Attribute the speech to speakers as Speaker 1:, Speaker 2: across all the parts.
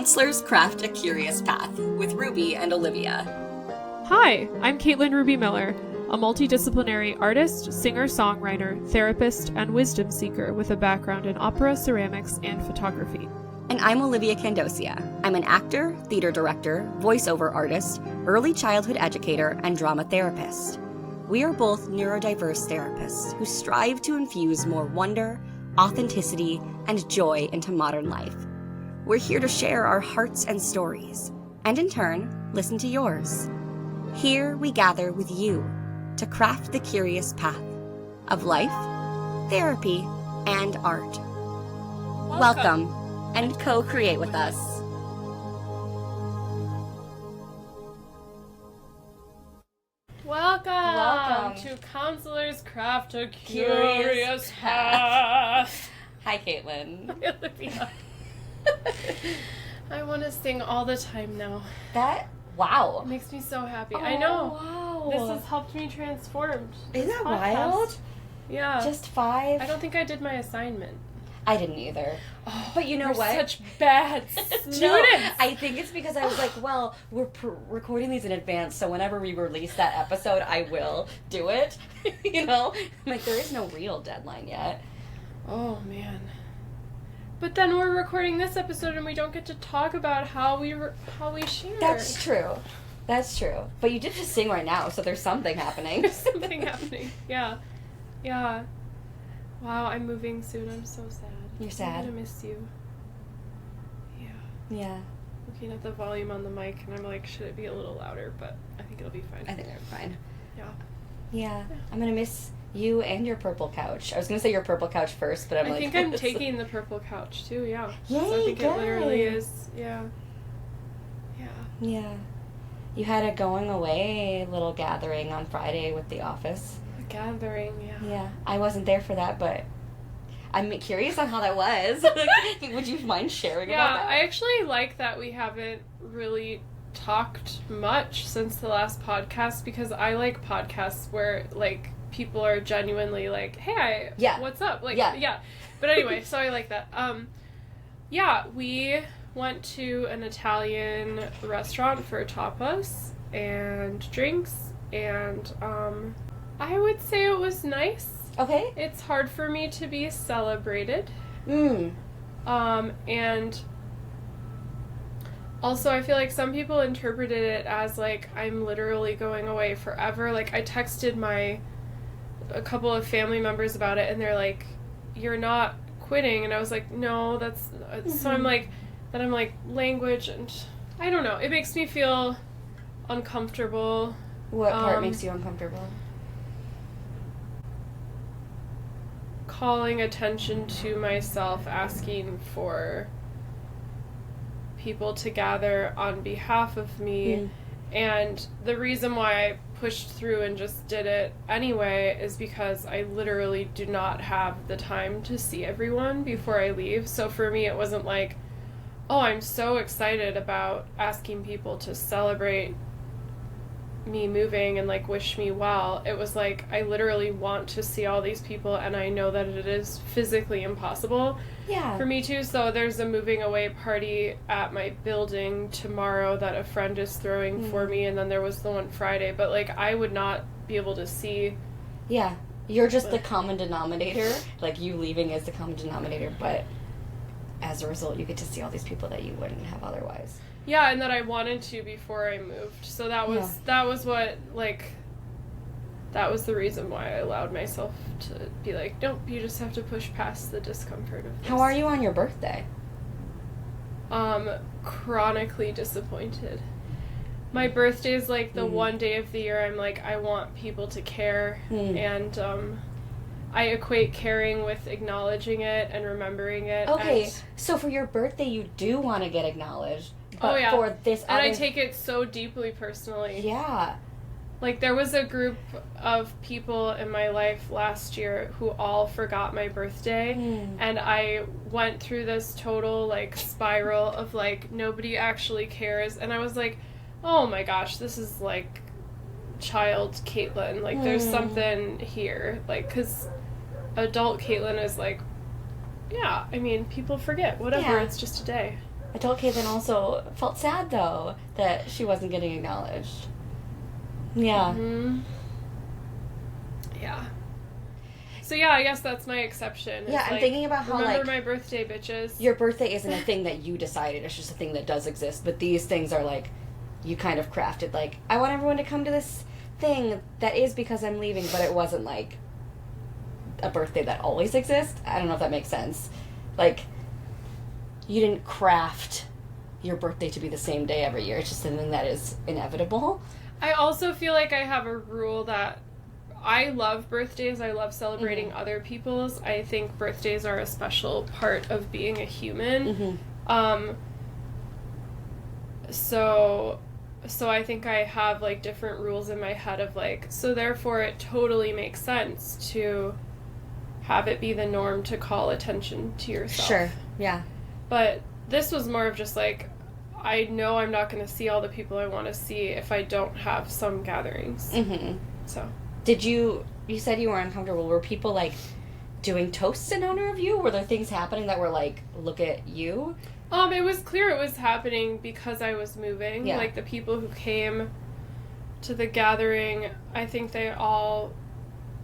Speaker 1: Counselors Craft a Curious Path with Ruby and Olivia.
Speaker 2: Hi, I'm Caitlin Ruby Miller, a multidisciplinary artist, singer-songwriter, therapist, and wisdom seeker with a background in opera, ceramics, and photography.
Speaker 1: And I'm Olivia Candosia. I'm an actor, theater director, voiceover artist, early childhood educator, and drama therapist. We are both neurodiverse therapists who strive to infuse more wonder, authenticity, and joy into modern life. We're here to share our hearts and stories, and in turn, listen to yours. Here we gather with you to craft the curious path of life, therapy, and art. Welcome and co-create with us.
Speaker 2: Welcome to Counselors Craft a Curious Path.
Speaker 1: Hi, Caitlin.
Speaker 2: Hi, Olivia. I want to sing all the time now.
Speaker 1: Wow.
Speaker 2: It makes me so happy.
Speaker 1: Oh,
Speaker 2: I know.
Speaker 1: Wow.
Speaker 2: This has helped me transformed.
Speaker 1: Isn't
Speaker 2: This
Speaker 1: that
Speaker 2: podcast.
Speaker 1: wild?
Speaker 2: Yeah.
Speaker 1: Just 5?
Speaker 2: I don't think I did my assignment.
Speaker 1: I didn't either.
Speaker 2: Oh,
Speaker 1: but you know
Speaker 2: we're
Speaker 1: what?
Speaker 2: Such bad students.
Speaker 1: No, I think it's because I was like, well, we're recording these in advance, so whenever we release that episode, I will do it. You know? I'm like, there is no real deadline yet.
Speaker 2: Oh, man. But then we're recording this episode and we don't get to talk about how we share.
Speaker 1: That's true. That's true. But you did just sing right now, so there's something happening.
Speaker 2: There's something happening. Yeah. Yeah. Wow, I'm moving soon. I'm so sad.
Speaker 1: You're sad?
Speaker 2: I'm gonna miss you. Yeah.
Speaker 1: Yeah.
Speaker 2: Looking at the volume on the mic and I'm like, should it be a little louder? But I think it'll be fine.
Speaker 1: I think they're fine.
Speaker 2: Yeah.
Speaker 1: Yeah. I'm gonna miss you and your purple couch. I was gonna say your purple couch first, but
Speaker 2: I think I'm taking the purple couch too, yeah.
Speaker 1: Yay,
Speaker 2: so I think
Speaker 1: good.
Speaker 2: it literally is, yeah. Yeah.
Speaker 1: Yeah. You had a going away little gathering on Friday with the office.
Speaker 2: A gathering, yeah.
Speaker 1: Yeah. I wasn't there for that, but I'm curious on how that was. Would you mind sharing about that?
Speaker 2: Yeah, I actually like that we haven't really talked much since the last podcast because I like podcasts where, like, people are genuinely like, hey, what's up? Like, yeah. But anyway, so I like that. Yeah, we went to an Italian restaurant for tapas and drinks, and I would say it was nice.
Speaker 1: Okay.
Speaker 2: It's hard for me to be celebrated.
Speaker 1: And also I feel like some people interpreted it as like I'm literally going away forever. Like I texted a couple of family members about it and they're like, you're not quitting, and I was like, no, that's so I'm like language, and I don't know, it makes me feel uncomfortable. What part makes you uncomfortable?
Speaker 2: Calling attention to myself, asking for people to gather on behalf of me. And the reason why I pushed through and just did it anyway is because I literally do not have the time to see everyone before I leave. So for me, it wasn't like, oh, I'm so excited about asking people to celebrate me moving and like wish me well. It was like I literally want to see all these people, and I know that it is physically impossible for me too. So there's a moving away party at my building tomorrow that a friend is throwing for me, and then there was the one Friday, but like I would not be able to see. Yeah, you're just the common denominator. Like you leaving is the common denominator, but as a result you get to see all these people that you wouldn't have otherwise. Yeah, and that I wanted to before I moved. So that was what, like, that was the reason why I allowed myself to be like, nope, you just have to push past the discomfort of this. How are you on your birthday? Chronically disappointed. My birthday is like the one day of the year I'm like, I want people to care, and I equate caring with acknowledging it and remembering it. Okay, so for your birthday you do want to get acknowledged. But for this other... And I take it so deeply personally. Yeah. Like, there was a group of people in my life last year who all forgot my birthday, and I went through this total, like, spiral of, like, nobody actually cares, and I was like, oh my gosh, this is, like, child Caitlin. Like, there's something here. Like, because adult Caitlin is like, yeah, I mean, people forget. Whatever, it's just a day.
Speaker 1: Adult Caitlin also felt sad, though, that she wasn't getting acknowledged. Yeah.
Speaker 2: Mm-hmm. Yeah. So yeah, I guess that's my exception.
Speaker 1: Yeah, I'm thinking about how,
Speaker 2: remember
Speaker 1: like,
Speaker 2: my birthday, bitches.
Speaker 1: your birthday isn't a thing that you decided. It's just a thing that does exist. But these things are, like, you kind of crafted. Like, I want everyone to come to this thing that is because I'm leaving, but it wasn't, like, a birthday that always exists. I don't know if that makes sense. Like, you didn't craft your birthday to be the same day every year. It's just something that is inevitable.
Speaker 2: I also feel like I have a rule that I love birthdays. I love celebrating other people's. I think birthdays are a special part of being a human. So I think I have, like, different rules in my head of, like, so therefore it totally makes sense to have it be the norm to call attention to yourself.
Speaker 1: Sure, yeah.
Speaker 2: But this was more of just, like, I know I'm not going to see all the people I want to see if I don't have some gatherings. So.
Speaker 1: Did you said you were uncomfortable. Were people, like, doing toasts in honor of you? Were there things happening that were like, look at you?
Speaker 2: It was clear it was happening because I was moving.
Speaker 1: Yeah.
Speaker 2: Like, the people who came to the gathering, I think they all,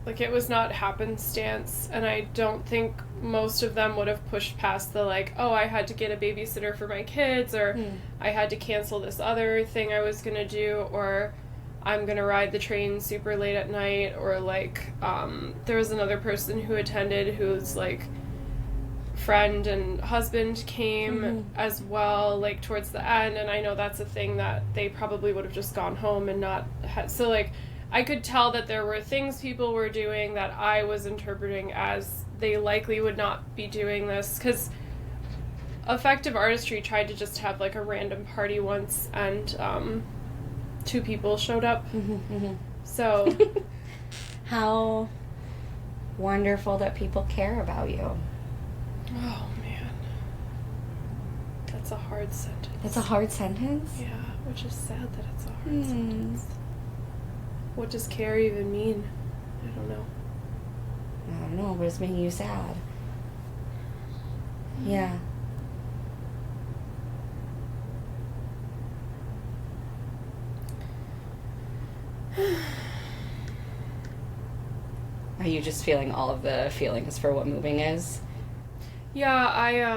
Speaker 2: like, it was not happenstance, and I don't think most of them would have pushed past the, like, oh, I had to get a babysitter for my kids, or I had to cancel this other thing I was gonna do, or I'm gonna ride the train super late at night, or, like, there was another person who attended who's, like, friend and husband came as well, like, towards the end, and I know that's a thing that they probably would have just gone home and not had, so, like, I could tell that there were things people were doing that I was interpreting as they likely would not be doing this, because Effective Artistry tried to just have, like, a random party once, and 2 people showed up. So
Speaker 1: how wonderful that people care about you.
Speaker 2: Oh, man. That's a hard sentence.
Speaker 1: That's a hard sentence?
Speaker 2: Yeah, which is sad that it's a hard sentence. What does care even mean? I don't know.
Speaker 1: I don't know, but it's making you sad. Yeah. Are you just feeling all of the feelings for what moving is?
Speaker 2: Yeah,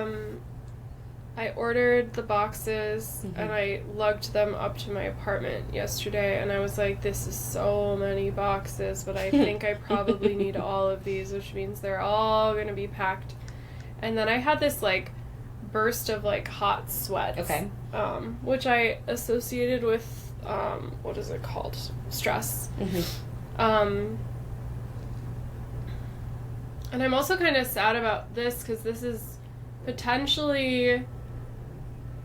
Speaker 2: I ordered the boxes and I lugged them up to my apartment yesterday, and I was like, this is so many boxes, but I think I probably need all of these, which means they're all gonna be packed. And then I had this, like, burst of, like, hot sweats.
Speaker 1: Okay.
Speaker 2: Which I associated with, what is it called? Stress. And I'm also kind of sad about this because this is potentially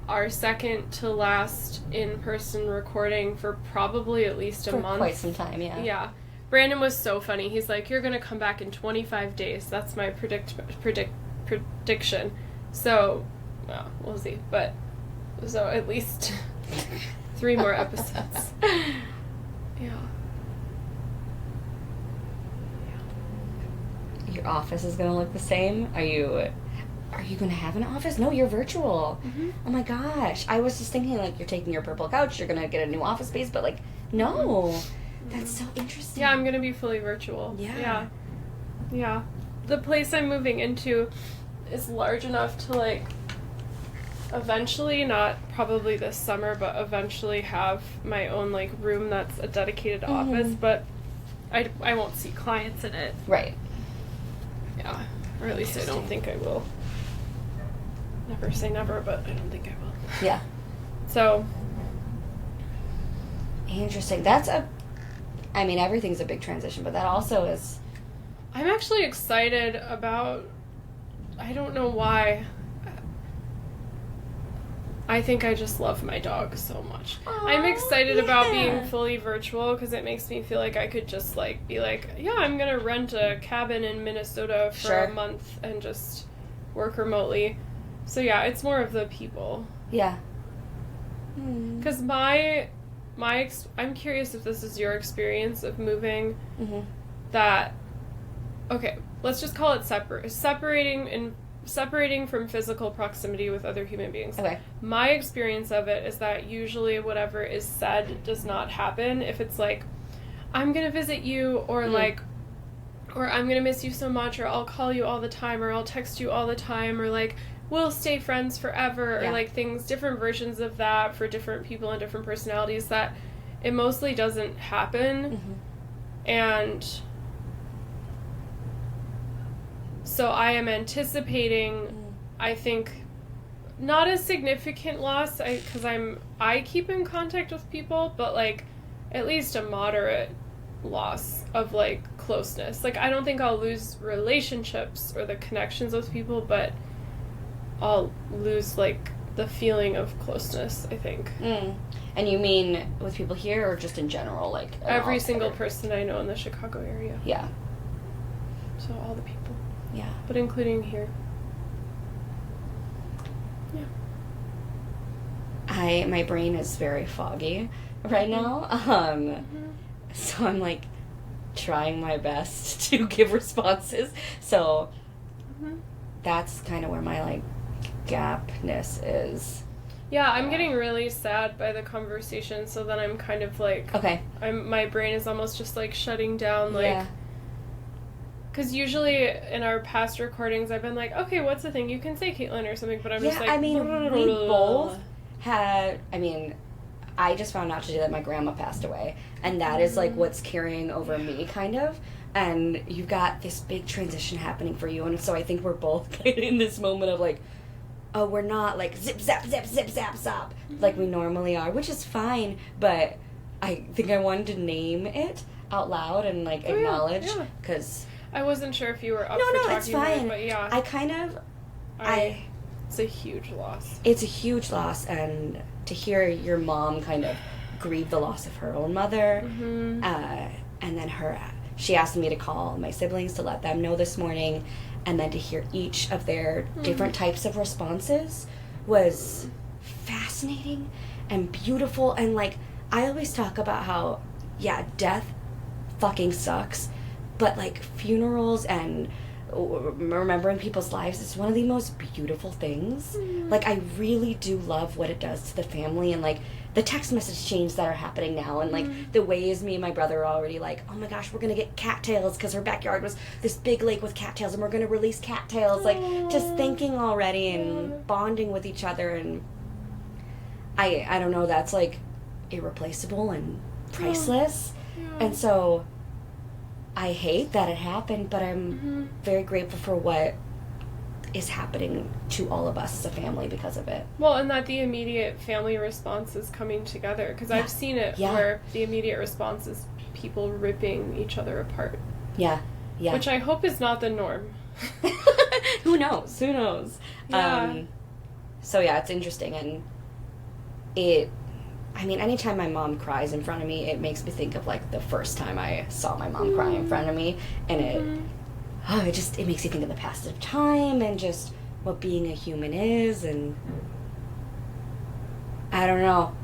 Speaker 2: our second to last in-person recording for probably at least a month.
Speaker 1: For quite some time, yeah.
Speaker 2: Yeah. Brandon was so funny. He's like, you're going to come back in 25 days. That's my prediction. So, well, we'll see. But, so at least 3 more episodes. Yeah.
Speaker 1: Your office is going to look the same? Are you going to have an office? No, you're virtual. Oh my gosh. I was just thinking, like, you're taking your purple couch, you're going to get a new office space, but, like, no. That's so interesting.
Speaker 2: Yeah, I'm going to be fully virtual.
Speaker 1: Yeah.
Speaker 2: Yeah. The place I'm moving into is large enough to, like, eventually, not probably this summer, but eventually have my own, like, room that's a dedicated office, but I won't see clients in it.
Speaker 1: Right.
Speaker 2: Yeah. Or at least I don't think I will. Never say never, but I don't think I will.
Speaker 1: Yeah.
Speaker 2: So.
Speaker 1: Interesting. I mean, everything's a big transition, but that also is.
Speaker 2: I'm actually excited about, I don't know why. I think I just love my dog so much. I'm excited about being fully virtual because it makes me feel like I could just, like, be like, yeah, I'm going to rent a cabin in Minnesota for a month and just work remotely. So, yeah, it's more of the people.
Speaker 1: Yeah.
Speaker 2: Because I'm curious if this is your experience of moving, that, okay, let's just call it separating in separating from physical proximity with other human beings.
Speaker 1: Okay.
Speaker 2: My experience of it is that usually whatever is said does not happen. If it's like, I'm going to visit you, or like, or I'm going to miss you so much, or I'll call you all the time, or I'll text you all the time, or like, we'll stay friends forever, or like things, different versions of that for different people and different personalities, that it mostly doesn't happen. And so I am anticipating, I think, not a significant loss, because I keep in contact with people, but like at least a moderate loss of like closeness. Like I don't think I'll lose relationships or the connections with people, but I'll lose like the feeling of closeness, I think.
Speaker 1: And you mean with people here or just in general? Like
Speaker 2: every single person I know in the Chicago area.
Speaker 1: Yeah.
Speaker 2: So all the people.
Speaker 1: Yeah.
Speaker 2: But including here. Yeah.
Speaker 1: My brain is very foggy right now. So I'm like trying my best to give responses. So that's kind of where my like gapness is.
Speaker 2: Yeah, I'm getting really sad by the conversation, so then I'm kind of like,
Speaker 1: okay,
Speaker 2: my brain is almost just like shutting down, like, because usually in our past recordings I've been like, okay, what's the thing you can say, Caitlin, or something, but I'm just like,
Speaker 1: I mean, we both had, I just found out today that my grandma passed away, and that is like what's carrying over me, kind of. And you've got this big transition happening for you, and so I think we're both in this moment of like, oh, we're not like zip, zap, zip, zip, zap, zap, like we normally are, which is fine, but I think I wanted to name it out loud and like acknowledge, because
Speaker 2: I wasn't sure if you were up
Speaker 1: no,
Speaker 2: for talking
Speaker 1: it's fine.
Speaker 2: about it, but yeah.
Speaker 1: I kind of,
Speaker 2: it's a huge loss.
Speaker 1: It's a huge loss, and to hear your mom kind of grieve the loss of her own mother, and then she asked me to call my siblings to let them know this morning, and then to hear each of their different types of responses was fascinating and beautiful. And like, I always talk about how, death fucking sucks, but like funerals and remembering people's lives is one of the most beautiful things. Like, I really do love what it does to the family, and like the text message chains that are happening now, and like the ways me and my brother are already like, oh my gosh, we're gonna get cattails because her backyard was this big lake with cattails, and we're gonna release cattails. Like, just thinking already and bonding with each other, and I don't know, that's like irreplaceable and priceless. And so I hate that it happened, but I'm very grateful for what is happening to all of us as a family because of it.
Speaker 2: Well, and that the immediate family response is coming together, because I've seen it where the immediate response is people ripping each other apart.
Speaker 1: Yeah.
Speaker 2: Which I hope is not the norm.
Speaker 1: Who knows? Yeah. So yeah, it's interesting, and anytime my mom cries in front of me, it makes me think of like the first time I saw my mom cry in front of me, and it makes you think of the passage of time and just what being a human is. And I don't know,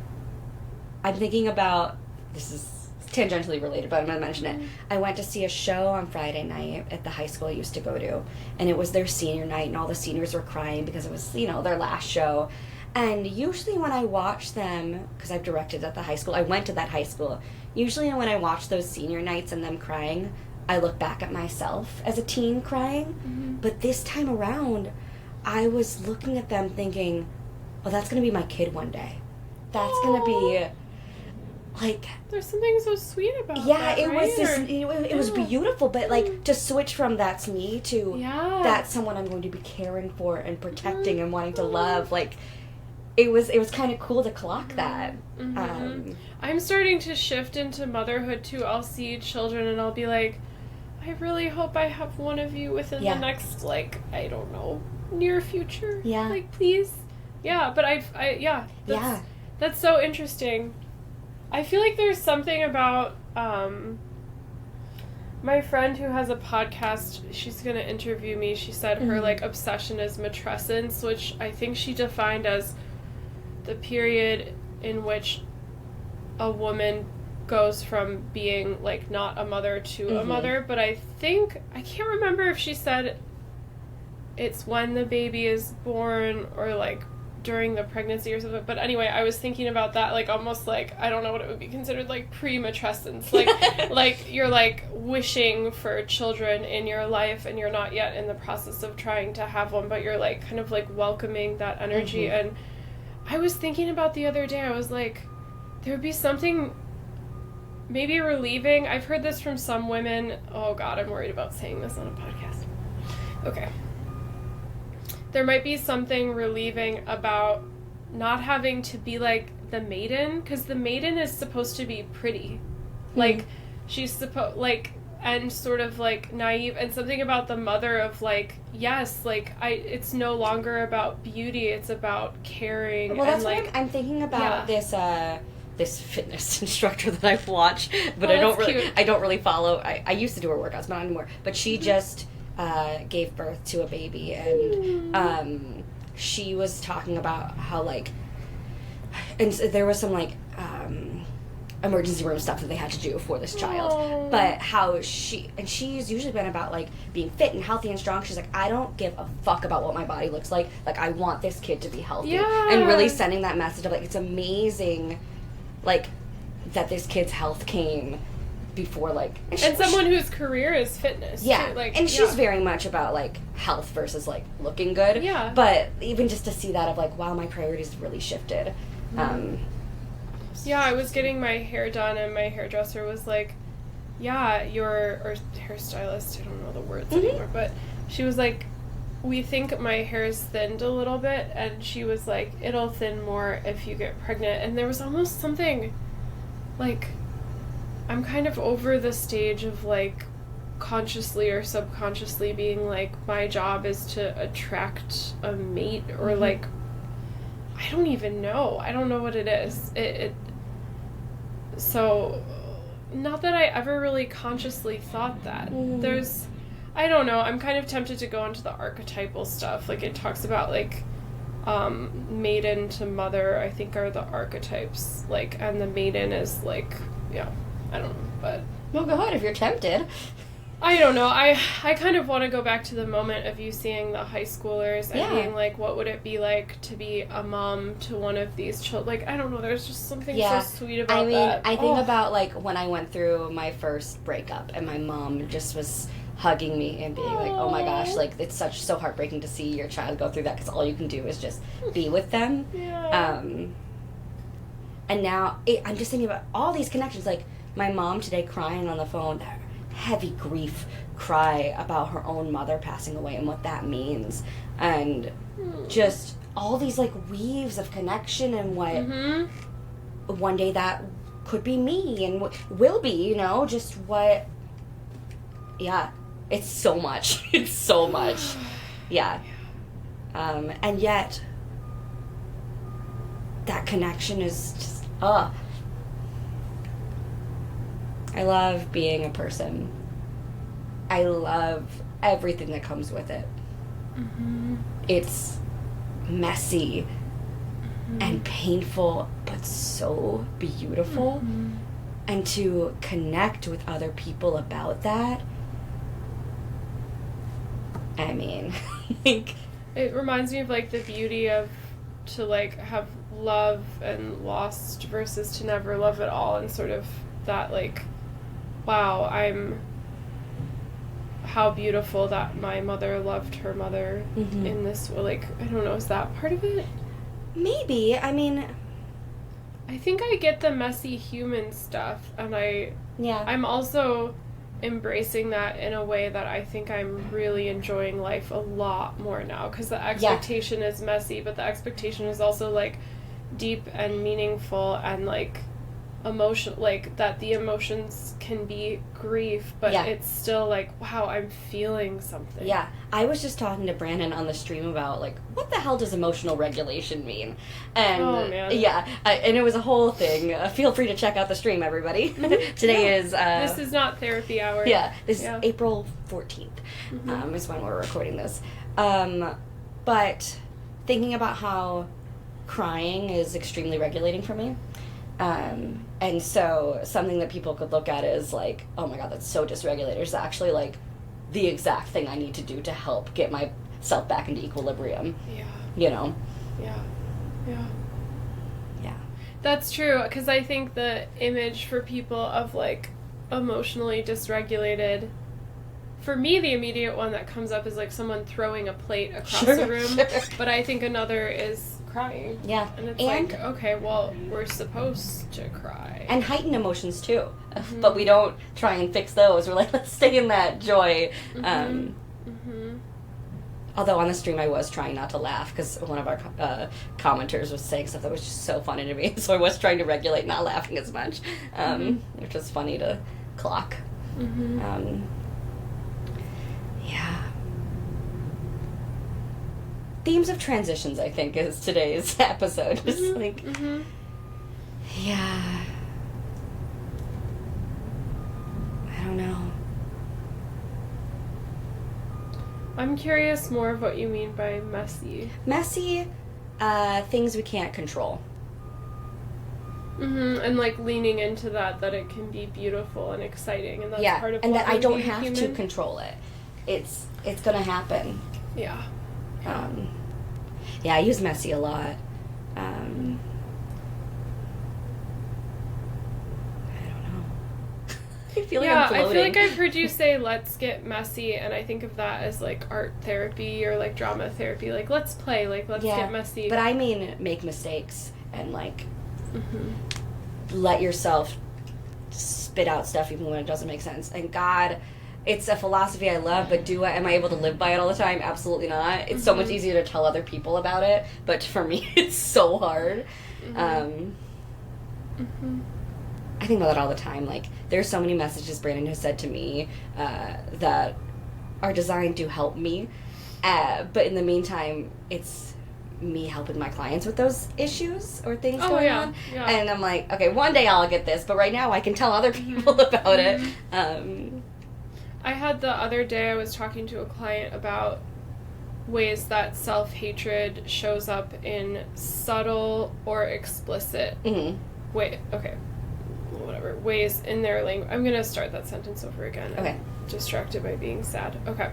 Speaker 1: I'm thinking about, this is tangentially related, but I'm going to mention it. I went to see a show on Friday night at the high school I used to go to, and it was their senior night, and all the seniors were crying because it was, their last show. And usually when I watch them, because I've directed at the high school, I went to that high school, usually when I watch those senior nights and them crying, I look back at myself as a teen crying. But this time around, I was looking at them thinking, oh, that's going to be my kid one day. That's going to be, like...
Speaker 2: There's something so sweet about that,
Speaker 1: it
Speaker 2: right?
Speaker 1: was it was beautiful, but, like, to switch from that's me to that's someone I'm going to be caring for and protecting and wanting to love, like... It was kind of cool to clock that.
Speaker 2: I'm starting to shift into motherhood, too. I'll see children and I'll be like, I really hope I have one of you within the next, like, I don't know, near future.
Speaker 1: Yeah.
Speaker 2: Like, please. Yeah, but that's so interesting. I feel like there's something about, my friend who has a podcast, she's going to interview me. She said her, like, obsession is matrescence, which I think she defined as the period in which a woman goes from being, like, not a mother to a mother, but I can't remember if she said it's when the baby is born or like during the pregnancy or something. But anyway, I was thinking about that, like almost like, I don't know what it would be considered, like pre-matrescence, like like you're like wishing for children in your life and you're not yet in the process of trying to have one, but you're like kind of like welcoming that energy. And I was thinking about the other day, I was like, there would be something maybe relieving. I've heard this from some women. Oh God, I'm worried about saying this on a podcast. Okay. There might be something relieving about not having to be like the maiden, because the maiden is supposed to be pretty. Like, she's supposed, like, and sort of like naive, and something about the mother of like, yes, like it's no longer about beauty, it's about caring.
Speaker 1: Well, that's
Speaker 2: and
Speaker 1: what
Speaker 2: like
Speaker 1: I'm thinking about this fitness instructor that I watch, but
Speaker 2: Oh,
Speaker 1: I don't really follow. I used to do her workouts, but not anymore. But she just gave birth to a baby, and she was talking about how like, and so there was some like emergency room stuff that they had to do for this child, but how she's usually been about like being fit and healthy and strong. She's like, I don't give a fuck about what my body looks like I want this kid to be healthy. And really sending that message of like, it's amazing like that this kid's health came before like,
Speaker 2: and someone whose career is fitness
Speaker 1: too.
Speaker 2: like,
Speaker 1: and she's very much about like health versus like looking good, but even just to see that of like, wow, my priorities really shifted.
Speaker 2: I was getting my hair done and my hairdresser was like, or hairstylist, I don't know the words anymore, but she was like, we think my hair's thinned a little bit, and she was like, it'll thin more if you get pregnant. And there was almost something like, I'm kind of over the stage of like consciously or subconsciously being like, my job is to attract a mate, or like, I don't even know. I don't know what it is. So, not that I ever really consciously thought that. I don't know, I'm kind of tempted to go into the archetypal stuff. Like, it talks about, like, maiden to mother, I think, are the archetypes. Like, and the maiden is, like, I don't know, but...
Speaker 1: Well, go ahead if you're tempted.
Speaker 2: I don't know. I kind of want to go back to the moment of you seeing the high schoolers and being like, what would it be like to be a mom to one of these children? Like, I don't know. There's just something so sweet about that.
Speaker 1: I think about, like, when I went through my first breakup and my mom just was hugging me and being like, oh my gosh, like, it's so heartbreaking to see your child go through that because all you can do is just be with them. And now I'm just thinking about all these connections. Like, my mom today crying on the phone, that heavy grief cry about her own mother passing away and what that means, and just all these like weaves of connection and what one day that could be me and what will be, you know, just what it's so much. It's so much. And yet that connection is just I love being a person. I love everything that comes with it. It's messy and painful, but so beautiful. And to connect with other people about that, I mean, like...
Speaker 2: It reminds me of, like, the beauty of to, like, have love and lost versus to never love at all, and sort of that, like... Wow, how beautiful that my mother loved her mother in this, like, I don't know, is that part of it?
Speaker 1: Maybe, I mean...
Speaker 2: I think I get the messy human stuff, and I'm also embracing that in a way that I think I'm really enjoying life a lot more now, because the expectation is messy, but the expectation is also, like, deep and meaningful and, like, emotion, like that the emotions can be grief, but it's still like, wow, I'm feeling something.
Speaker 1: I was just talking to Brandon on the stream about like, what the hell does emotional regulation mean? And and it was a whole thing. Feel free to check out the stream, everybody. Today is
Speaker 2: this is not therapy hour.
Speaker 1: This is April 14th is when we're recording this. But thinking about how crying is extremely regulating for me. And so something that people could look at is like, oh my god, that's so dysregulated. It's actually like the exact thing I need to do to help get my self back into equilibrium,
Speaker 2: Yeah.
Speaker 1: you know?
Speaker 2: Yeah. Yeah.
Speaker 1: Yeah.
Speaker 2: That's true, because I think the image for people of, like, emotionally dysregulated, for me, the immediate one that comes up is, like, someone throwing a plate across the room, but I think another is crying.
Speaker 1: Yeah.
Speaker 2: And it's like, okay, well, we're supposed to cry.
Speaker 1: And heightened emotions, too. But we don't try and fix those. We're like, let's stay in that joy. Although on the stream I was trying not to laugh because one of our commenters was saying stuff that was just so funny to me. So I was trying to regulate not laughing as much, which was funny to clock. Yeah. Themes of transitions, I think, is today's episode. Just like, yeah. I don't know.
Speaker 2: I'm curious more of what you mean by messy.
Speaker 1: Messy, things we can't control.
Speaker 2: And like leaning into that it can be beautiful and exciting, and that's part of
Speaker 1: and that I don't
Speaker 2: being
Speaker 1: have
Speaker 2: human.
Speaker 1: to control it. It's gonna happen.
Speaker 2: Yeah.
Speaker 1: Yeah, I use messy a lot. I don't know. I feel like I'm floating.
Speaker 2: I feel like I've heard you say let's get messy, and I think of that as like art therapy or like drama therapy, like let's play, like let's get messy.
Speaker 1: But I mean make mistakes and like let yourself spit out stuff even when it doesn't make sense. And God, it's a philosophy I love, but am I able to live by it all the time? Absolutely not. It's so much easier to tell other people about it, but for me it's so hard. I think about that all the time. Like, there's so many messages Brandon has said to me that are designed to help me, but in the meantime, it's me helping my clients with those issues or things going on.
Speaker 2: Yeah.
Speaker 1: And I'm like, okay, one day I'll get this, but right now I can tell other people about it.
Speaker 2: I had the other day, I was talking to a client about ways that self-hatred shows up in subtle or explicit ways in their language. I'm going to start that sentence over again.
Speaker 1: Okay.
Speaker 2: I'm distracted by being sad. Okay.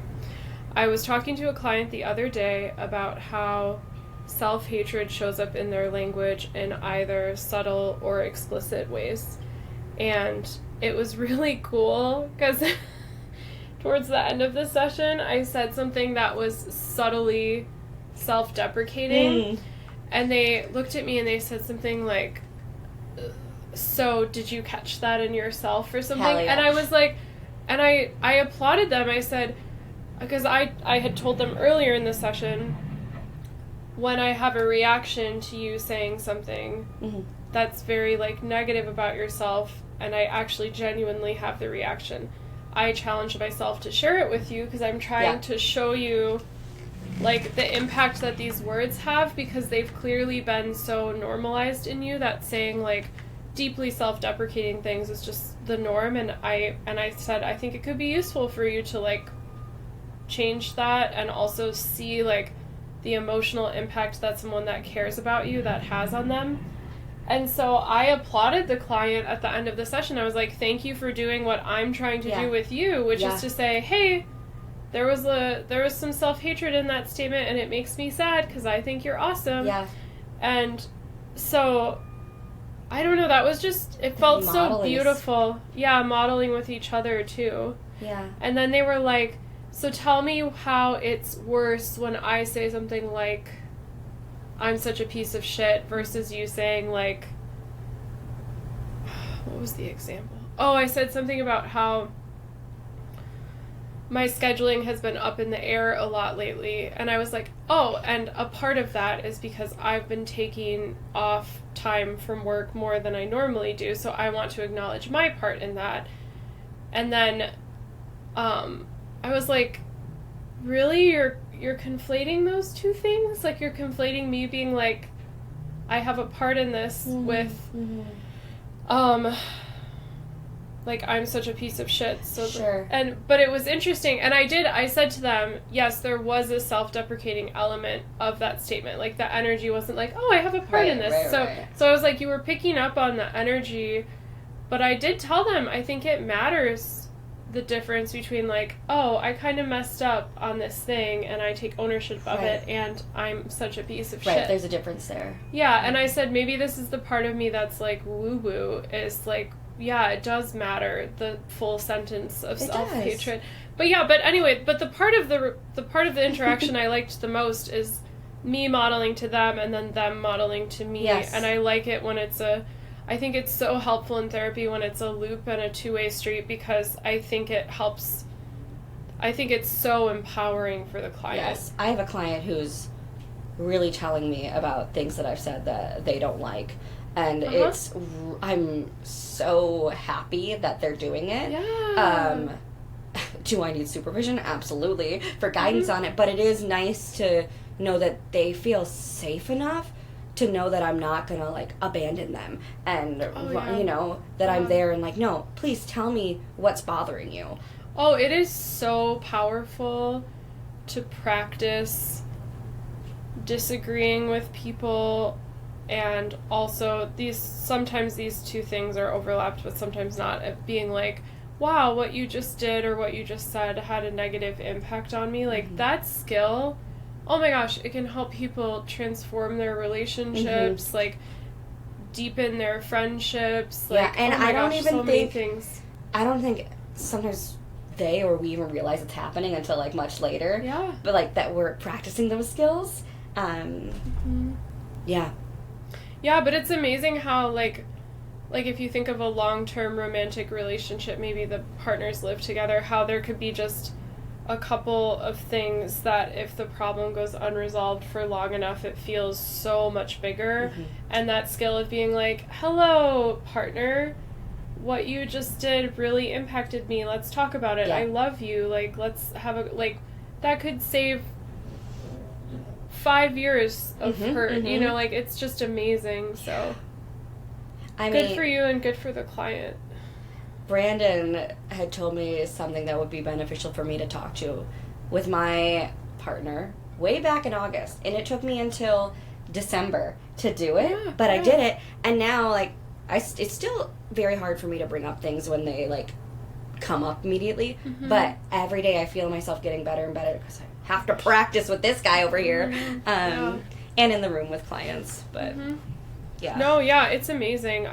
Speaker 2: I was talking to a client the other day about how self-hatred shows up in their language in either subtle or explicit ways. And it was really cool because towards the end of the session, I said something that was subtly self-deprecating. And they looked at me and they said something like, so did you catch that in yourself or something?
Speaker 1: Hell yeah.
Speaker 2: And I was like, and I applauded them. I said, because I had told them earlier in the session, when I have a reaction to you saying something that's very like negative about yourself, and I actually genuinely have the reaction, I challenge myself to share it with you because I'm trying to show you like the impact that these words have, because they've clearly been so normalized in you that saying like deeply self-deprecating things is just the norm. And I said I think it could be useful for you to like change that and also see like the emotional impact that someone that cares about you that has on them. And so I applauded the client at the end of the session. I was like, thank you for doing what I'm trying to do with you, which is to say, hey, there was some self-hatred in that statement and it makes me sad because I think you're awesome. Yeah. And so I don't know, that was just, it felt so beautiful. Yeah, modeling with each other too. Yeah. And then they were like, so tell me how it's worse when I say something like, I'm such a piece of shit, versus you saying like, what was the example? Oh, I said something about how my scheduling has been up in the air a lot lately. And I was like, oh, and a part of that is because I've been taking off time from work more than I normally do. So I want to acknowledge my part in that. And then I was like, really? You're conflating those two things? Like, you're conflating me being like, I have a part in this with, like, I'm such a piece of shit. So sure. But it was interesting. And I said to them, yes, there was a self-deprecating element of that statement. Like, the energy wasn't like, oh, I have a part in this. So I was like, you were picking up on the energy. But I did tell them, I think it matters the difference between like, oh, I kind of messed up on this thing and I take ownership of
Speaker 1: Right.
Speaker 2: it and I'm such a piece of
Speaker 1: Right,
Speaker 2: shit.
Speaker 1: there's a difference there.
Speaker 2: Yeah, and I said maybe this is the part of me that's like woo-woo, is like, yeah, it does matter, the full sentence of
Speaker 1: It
Speaker 2: self-hatred. But yeah, but anyway, but the part of the interaction I liked the most is me modeling to them and then them modeling to me.
Speaker 1: Yes.
Speaker 2: And I like it when I think it's so helpful in therapy when it's a loop and a two-way street, because I think it's so empowering for the client.
Speaker 1: Yes. I have a client who's really telling me about things that I've said that they don't like. And I'm so happy that they're doing it.
Speaker 2: Yeah.
Speaker 1: Do I need supervision? Absolutely. For guidance on it. But it is nice to know that they feel safe enough to know that I'm not going to, like, abandon them. And, you know, that I'm there and, like, no, please tell me what's bothering you.
Speaker 2: Oh, it is so powerful to practice disagreeing with people, and also sometimes these two things are overlapped, but sometimes not, of being like, wow, what you just did or what you just said had a negative impact on me. Like, that skill, oh my gosh, it can help people transform their relationships, like, deepen their friendships. Like,
Speaker 1: yeah, and
Speaker 2: oh my
Speaker 1: I don't
Speaker 2: gosh,
Speaker 1: even
Speaker 2: so many
Speaker 1: think,
Speaker 2: things.
Speaker 1: I don't think sometimes they or we even realize it's happening until, like, much later.
Speaker 2: Yeah.
Speaker 1: But, like, that we're practicing those skills. Yeah.
Speaker 2: Yeah, but it's amazing how, like if you think of a long-term romantic relationship, maybe the partners live together, how there could be just a couple of things that if the problem goes unresolved for long enough, it feels so much bigger. And that skill of being like, hello, partner, what you just did really impacted me. Let's talk about it.
Speaker 1: Yeah.
Speaker 2: I love you. Like, let's have that could save 5 years of hurt, you know, like, it's just amazing. So good for you and good for the client.
Speaker 1: Brandon had told me something that would be beneficial for me to talk to with my partner way back in August, and it took me until December to do it, but I did it, and now, like, it's still very hard for me to bring up things when they, like, come up immediately, but every day I feel myself getting better and better because I have to practice with this guy over here, and in the room with clients, but yeah.
Speaker 2: No, yeah, it's amazing.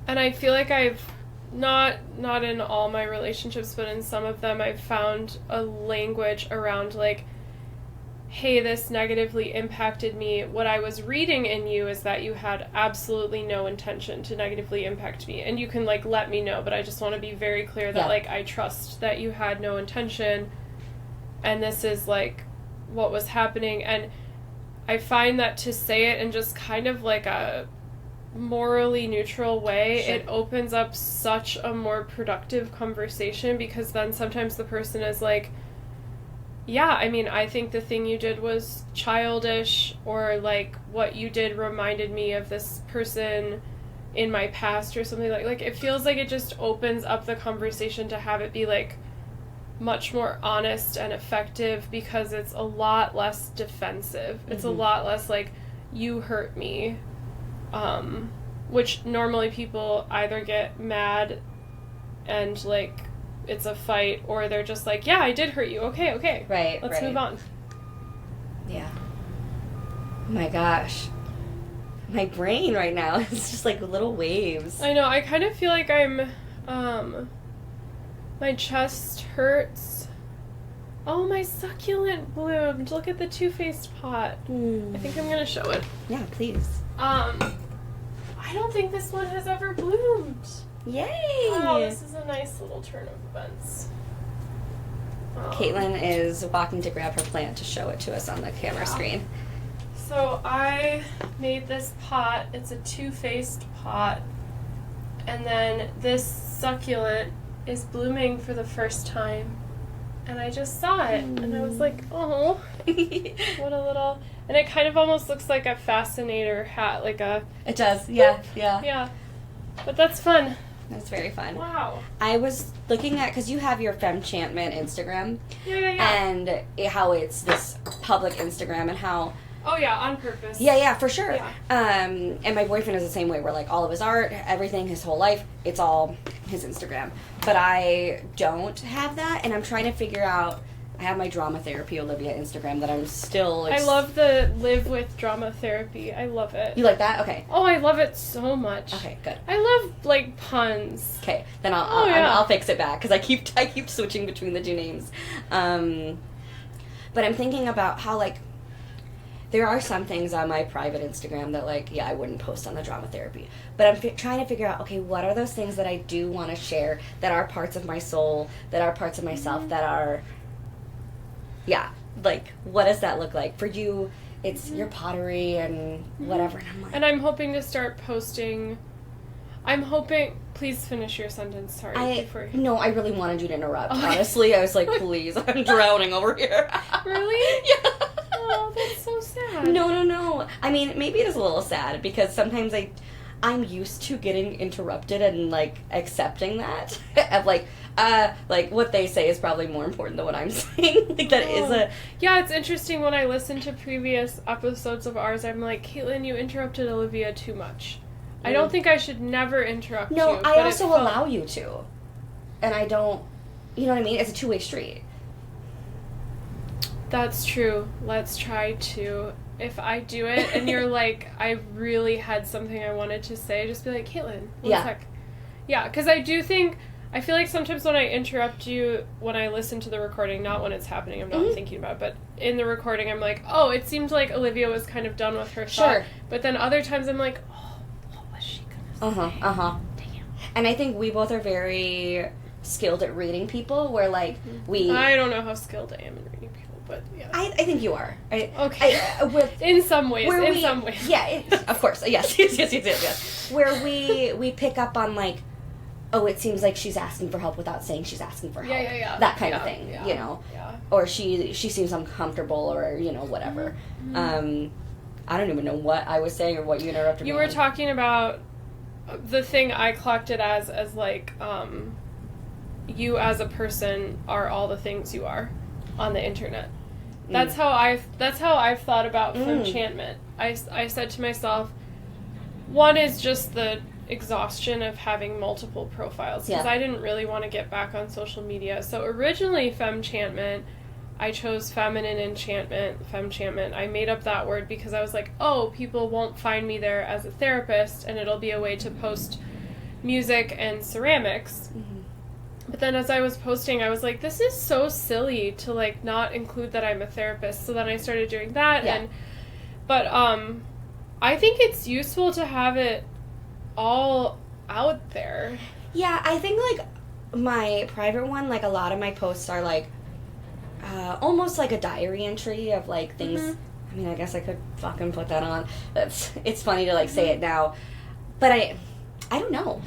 Speaker 2: And I feel like I've not in all my relationships, but in some of them, I've found a language around, like, hey, this negatively impacted me. What I was reading in you is that you had absolutely no intention to negatively impact me. And you can, like, let me know, but I just want to be very clear that, like, I trust that you had no intention, and this is, like, what was happening. And I find that to say it in just kind of, like, a morally neutral way, it opens up such a more productive conversation, because then sometimes the person is like, yeah, I mean, I think the thing you did was childish, or, like, what you did reminded me of this person in my past, or something like it feels like it just opens up the conversation to have it be, like, much more honest and effective, because it's a lot less defensive. It's a lot less like, you hurt me, which normally people either get mad and, like, it's a fight, or they're just like, yeah, I did hurt you. Okay.
Speaker 1: Right.
Speaker 2: Let's move on.
Speaker 1: Yeah. Oh my gosh. My brain right now is just like little waves.
Speaker 2: I know. I kind of feel like I'm, my chest hurts. Oh, my succulent bloomed. Look at the two-faced pot. I think I'm going to show it.
Speaker 1: Yeah, please.
Speaker 2: I don't think this one has ever bloomed.
Speaker 1: Yay!
Speaker 2: Oh, this is a nice little turn of events.
Speaker 1: Caitlin is walking to grab her plant to show it to us on the camera screen.
Speaker 2: So I made this pot. It's a two-faced pot. And then this succulent is blooming for the first time. And I just saw it. And I was like, oh, what a little... And it kind of almost looks like a fascinator hat. Like a...
Speaker 1: It does, yeah.
Speaker 2: Yeah. But that's fun.
Speaker 1: That's very fun.
Speaker 2: Wow.
Speaker 1: I was looking at, because you have your Femchantment Instagram.
Speaker 2: Yeah.
Speaker 1: And how it's this public Instagram, and how
Speaker 2: Oh yeah, on purpose.
Speaker 1: Yeah, for sure.
Speaker 2: Yeah.
Speaker 1: And my boyfriend is the same way. Where like all of his art, everything, his whole life, it's all his Instagram. But I don't have that, and I'm trying to figure out. I have my drama therapy Olivia Instagram that I'm still.
Speaker 2: I love the live with drama therapy. I love it.
Speaker 1: You like that? Okay.
Speaker 2: Oh, I love it so much.
Speaker 1: Okay, good.
Speaker 2: I love like puns.
Speaker 1: Okay, then
Speaker 2: yeah.
Speaker 1: I'll fix it back because I keep switching between the two names. But I'm thinking about how like there are some things on my private Instagram that like I wouldn't post on the drama therapy. But I'm trying to figure out okay, what are those things that I do want to share that are parts of my soul, that are parts of myself, that are like what does that look like for you? It's your pottery and whatever. And I'm like,
Speaker 2: and I'm hoping to start posting. I'm hoping. Please finish your sentence. Sorry.
Speaker 1: No, I really wanted you to interrupt.
Speaker 2: Okay.
Speaker 1: Honestly, I was like, please, I'm drowning over here.
Speaker 2: Really?
Speaker 1: Yeah.
Speaker 2: Oh, that's so sad.
Speaker 1: No. I mean, maybe it is a little sad because sometimes I'm used to getting interrupted and like accepting that of like what they say is probably more important than what I'm saying. Like that is a
Speaker 2: yeah. It's interesting when I listen to previous episodes of ours. I'm like, Caitlin, you interrupted Olivia too much. I don't think I should never interrupt you.
Speaker 1: No, I also allow you to, and I don't. You know what I mean? It's a two-way street.
Speaker 2: That's true. Let's try to. If I do it and you're like, I really had something I wanted to say, just be like, Caitlin, one sec. Yeah, because I feel like sometimes when I interrupt you, when I listen to the recording, not when it's happening, I'm not thinking about it, but in the recording, I'm like, oh, it seemed like Olivia was kind of done with her thought. But then other times I'm like, oh, what was she going to say? Damn.
Speaker 1: And I think we both are very skilled at reading people, where like
Speaker 2: I don't know how skilled I am in reading people, but yeah.
Speaker 1: I think you are.
Speaker 2: Okay. In some ways.
Speaker 1: Yeah, of course. Yes. Where we pick up on like, oh, it seems like she's asking for help without saying she's asking for help.
Speaker 2: Yeah.
Speaker 1: That kind of thing, you know.
Speaker 2: Yeah.
Speaker 1: Or she seems uncomfortable, or whatever.
Speaker 2: Mm-hmm.
Speaker 1: I don't even know what I was saying or what you interrupted me.
Speaker 2: You were talking about the thing I clocked it as like you as a person are all the things you are on the internet. That's how I've thought about Femchantment. I said to myself, one is just the exhaustion of having multiple profiles, because I didn't really want to get back on social media. So originally Femchantment, I chose feminine enchantment, Femchantment. I made up that word because I was like, oh, people won't find me there as a therapist, and it'll be a way to post music and ceramics. But then as I was posting, I was like, this is so silly to like not include that I'm a therapist. So then I started doing that. But I think it's useful to have it all out there.
Speaker 1: Yeah, I think like my private one, like a lot of my posts are like almost like a diary entry of like things. I mean, I guess I could fucking put that on. It's funny to like say it now, but I don't know.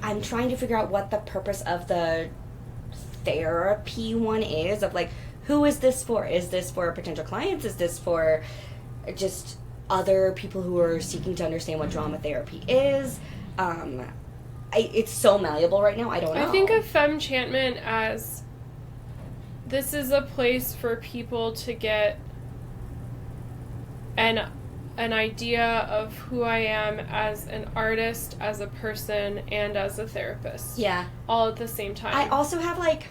Speaker 1: I'm trying to figure out what the purpose of the therapy one is, of like, who is this for? Is this for potential clients? Is this for just other people who are seeking to understand what drama therapy is? It's so malleable right now, I don't know.
Speaker 2: I think of Femchantment as this is a place for people to get an idea of who I am as an artist, as a person, and as a therapist.
Speaker 1: Yeah.
Speaker 2: All at the same time.
Speaker 1: I also have, like...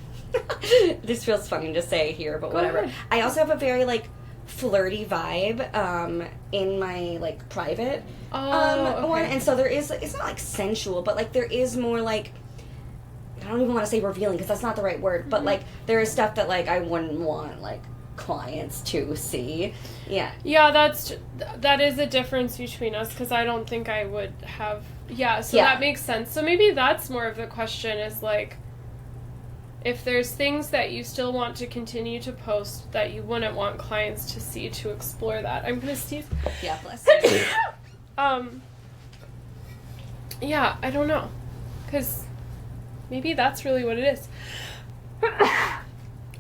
Speaker 1: this feels funny to say here, but whatever.
Speaker 2: Go ahead.
Speaker 1: I also have a very, like, flirty vibe in my, like, private one. And so there is... It's not, like, sensual, but, like, there is more, like... I don't even want to say revealing, because that's not the right word. But, like, there is stuff that, like, I wouldn't want, like... clients to see.
Speaker 2: That is a difference between us, because I don't think I would have that makes sense. So maybe that's more of the question, is like, if there's things that you still want to continue to post that you wouldn't want clients to see, to explore that. I'm gonna sneeze.
Speaker 1: Yeah, bless you.
Speaker 2: I don't know, because maybe that's really what it is.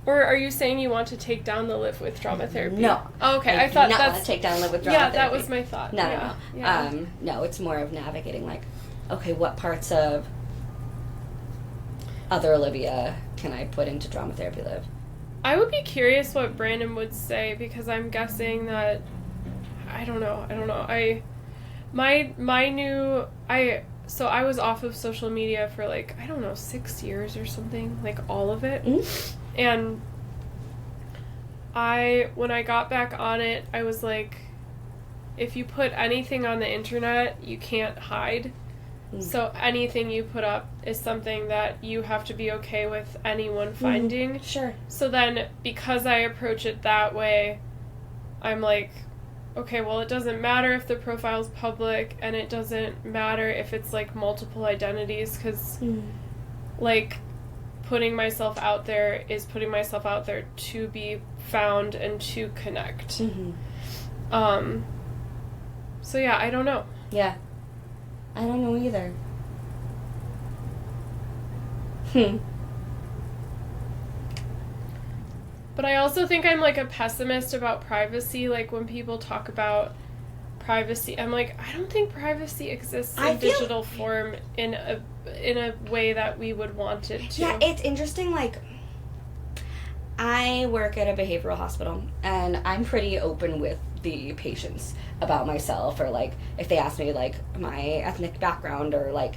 Speaker 2: Or are you saying you want to take down the Live with Drama Therapy?
Speaker 1: No.
Speaker 2: Oh, okay,
Speaker 1: I
Speaker 2: thought
Speaker 1: do not
Speaker 2: that's...
Speaker 1: want to take down Live with Drama Therapy.
Speaker 2: Yeah, that was my thought.
Speaker 1: No. No, it's more of navigating, like, okay, what parts of other Olivia can I put into Drama Therapy Live?
Speaker 2: I would be curious what Brandon would say, because I'm guessing that I don't know. So I was off of social media for like, I don't know, 6 years or something, like all of it. And when I got back on it, I was like, if you put anything on the internet, you can't hide. So anything you put up is something that you have to be okay with anyone finding.
Speaker 1: Sure.
Speaker 2: So then, because I approach it that way, I'm like, okay, well, it doesn't matter if the profile's public, and it doesn't matter if it's, like, multiple identities, because, like, putting myself out there is putting myself out there to be found and to connect. So, yeah, I don't know.
Speaker 1: Yeah. I don't know either.
Speaker 2: But I also think I'm, like, a pessimist about privacy. Like, when people talk about privacy, I'm like, I don't think privacy exists in digital form in a way that we would want it to.
Speaker 1: Yeah, it's interesting. Like, I work at a behavioral hospital, and I'm pretty open with the patients about myself, or, like, if they ask me, like, my ethnic background, or, like,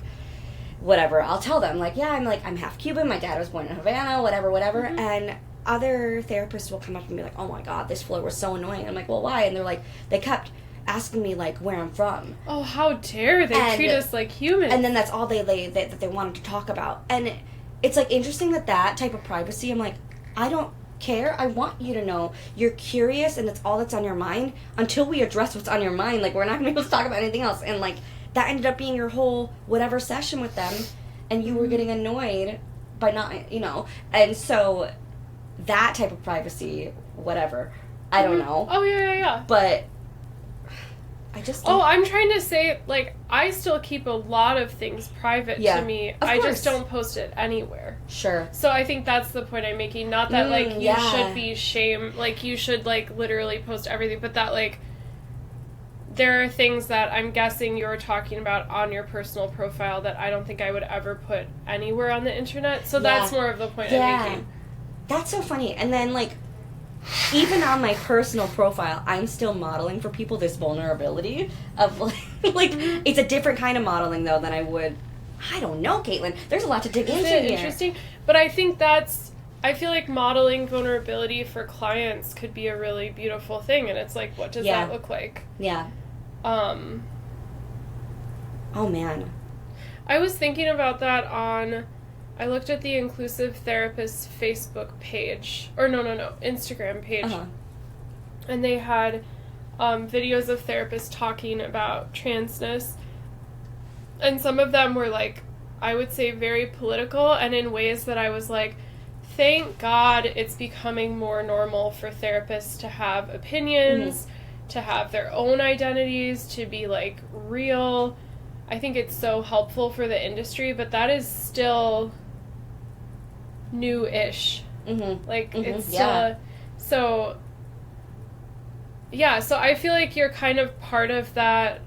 Speaker 1: whatever, I'll tell them, like, yeah, I'm half Cuban, my dad was born in Havana, whatever, and other therapists will come up and be like, oh my god, this floor was so annoying. I'm like, well, why? And they're like, they kept asking me, like, where I'm from.
Speaker 2: Oh, how dare they treat us like humans.
Speaker 1: And then that's all that they wanted to talk about. And it's, like, interesting that type of privacy, I'm like, I don't care. I want you to know you're curious, and it's all that's on your mind until we address what's on your mind. Like, we're not going to be able to talk about anything else. And, like, that ended up being your whole whatever session with them, and you were getting annoyed by not, and so that type of privacy, whatever, I don't know.
Speaker 2: Oh, yeah.
Speaker 1: But I just
Speaker 2: don't. Oh, I'm trying to say, like, I still keep a lot of things private to me. I just don't post it anywhere.
Speaker 1: Sure.
Speaker 2: So I think that's the point I'm making. Not that, like, you should be shamed, like, you should, like, literally post everything, but that, like, there are things that I'm guessing you're talking about on your personal profile that I don't think I would ever put anywhere on the internet. So that's more of the point I'm making.
Speaker 1: That's so funny. And then, like, even on my personal profile, I'm still modeling for people this vulnerability of, like, it's a different kind of modeling, though, than I would, I don't know, Caitlin. There's a lot to dig into here.
Speaker 2: Interesting. But I think I feel like modeling vulnerability for clients could be a really beautiful thing. And it's like, what does that look like?
Speaker 1: Yeah. Oh, man.
Speaker 2: I was thinking about that I looked at the Inclusive Therapists Facebook page, or no, Instagram page, and they had videos of therapists talking about transness, and some of them were, like, I would say very political, and in ways that I was like, thank God it's becoming more normal for therapists to have opinions, to have their own identities, to be, like, real. I think it's so helpful for the industry, but that is still new-ish. It's still so I feel like you're kind of part of that,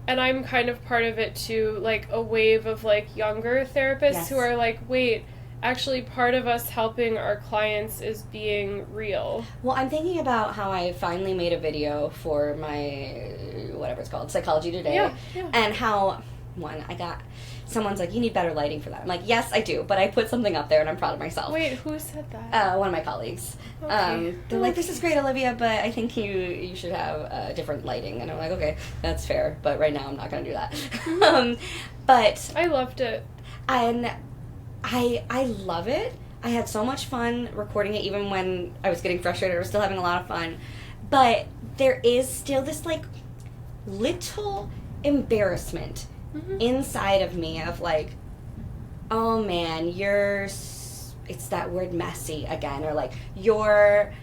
Speaker 2: and I'm kind of part of it too, like a wave of, like, younger therapists who are like, wait, actually part of us helping our clients is being real.
Speaker 1: Well, I'm thinking about how I finally made a video for my, whatever it's called, Psychology Today, and how, someone's like, you need better lighting for that. I'm like, yes, I do, but I put something up there, and I'm proud of myself.
Speaker 2: Wait, who said that?
Speaker 1: One of my colleagues.
Speaker 2: Okay.
Speaker 1: They're like, this is great, Olivia, but I think you should have different lighting. And I'm like, okay, that's fair, but right now I'm not going to do that. But
Speaker 2: I loved it.
Speaker 1: And I love it. I had so much fun recording it, even when I was getting frustrated. I was still having a lot of fun. But there is still this, like, little embarrassment inside of me of, like, oh man, it's that word messy again, or like, you're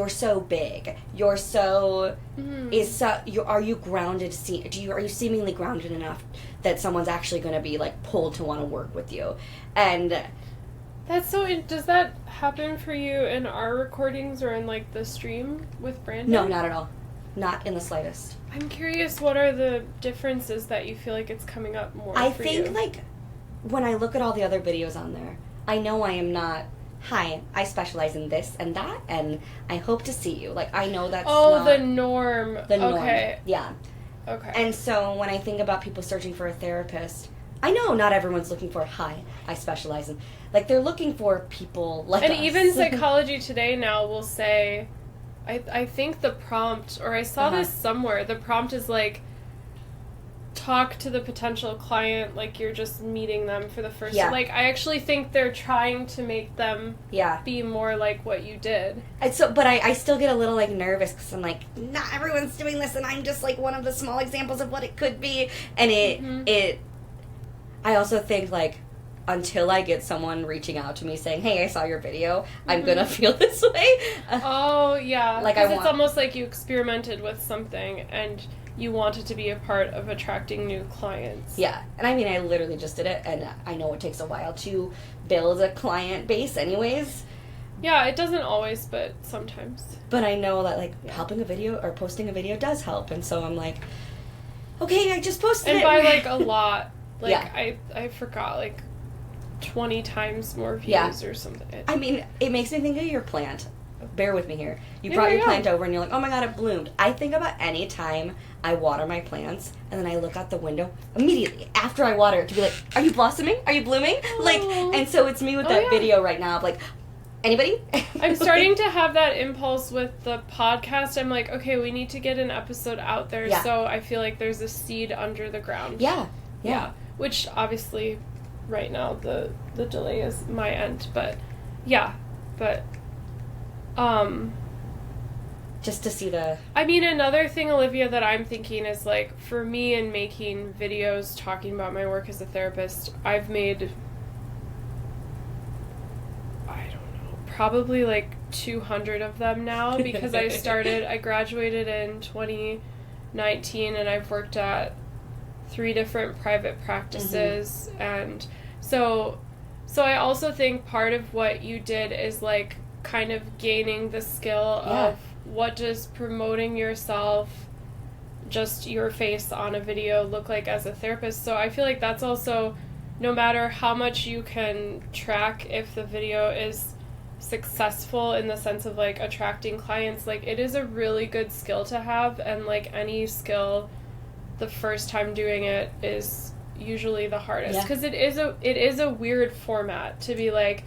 Speaker 1: so big, you're so are you grounded, are you seemingly grounded enough that someone's actually going to be, like, pulled to want to work with you? And
Speaker 2: that's so does that happen for you in our recordings or in, like, the stream with Brandon?
Speaker 1: No, not at all. Not in the slightest.
Speaker 2: I'm curious, what are the differences that you feel like it's coming up more
Speaker 1: I
Speaker 2: for
Speaker 1: think,
Speaker 2: you?
Speaker 1: like, when I look at all the other videos on there, I know I am not hi, I specialize in this and that, and I hope to see you. Like, I know that's
Speaker 2: the norm.
Speaker 1: the norm.
Speaker 2: Okay.
Speaker 1: Yeah.
Speaker 2: Okay.
Speaker 1: And so when I think about people searching for a therapist, I know not everyone's looking for, hi, I specialize in. Like, they're looking for people like
Speaker 2: and
Speaker 1: us.
Speaker 2: even Psychology Today now will say, I think the prompt, or I saw this somewhere, the prompt is like, talk to the potential client like you're just meeting them for the first time. Like, I actually think they're trying to make them be more like what you did.
Speaker 1: And so, but I still get a little, like, nervous because I'm like, not everyone's doing this, and I'm just, like, one of the small examples of what it could be. And I also think, like, until I get someone reaching out to me saying, hey, I saw your video, I'm gonna feel this way.
Speaker 2: Like, it's almost like you experimented with something and you wanted to be a part of attracting new clients.
Speaker 1: Yeah, and I mean, I literally just did it, and I know it takes a while to build a client base anyways.
Speaker 2: Yeah, it doesn't always, but sometimes.
Speaker 1: But I know that, like, helping a video or posting a video does help, and so I'm like, okay, I just posted it.
Speaker 2: And by, like, a lot. Like, I forgot, like, 20 times more views or something.
Speaker 1: I mean, it makes me think of your plant. Bear with me here. You brought your plant over and you're like, oh my god, it bloomed. I think about any time I water my plants and then I look out the window immediately after I water it to be like, are you blossoming? Are you blooming? Like, and so it's me with that video right now of like, anybody?
Speaker 2: I'm starting to have that impulse with the podcast. I'm like, okay, we need to get an episode out there, so I feel like there's a seed under the ground. Yeah. Which obviously right now the delay is my end, but
Speaker 1: just to see the...
Speaker 2: I mean, another thing, Olivia, that I'm thinking is, like, for me in making videos talking about my work as a therapist, I've made, I don't know, probably, like, 200 of them now, because I graduated in 2019, and I've worked at 3 different private practices, and so I also think part of what you did is, like, kind of gaining the skill of what does promoting yourself, just your face on a video, look like as a therapist. So I feel like that's also, no matter how much you can track if the video is successful in the sense of, like, attracting clients, like, it is a really good skill to have, and, like, any skill, the first time doing it is usually the hardest, because it is a weird format to be like,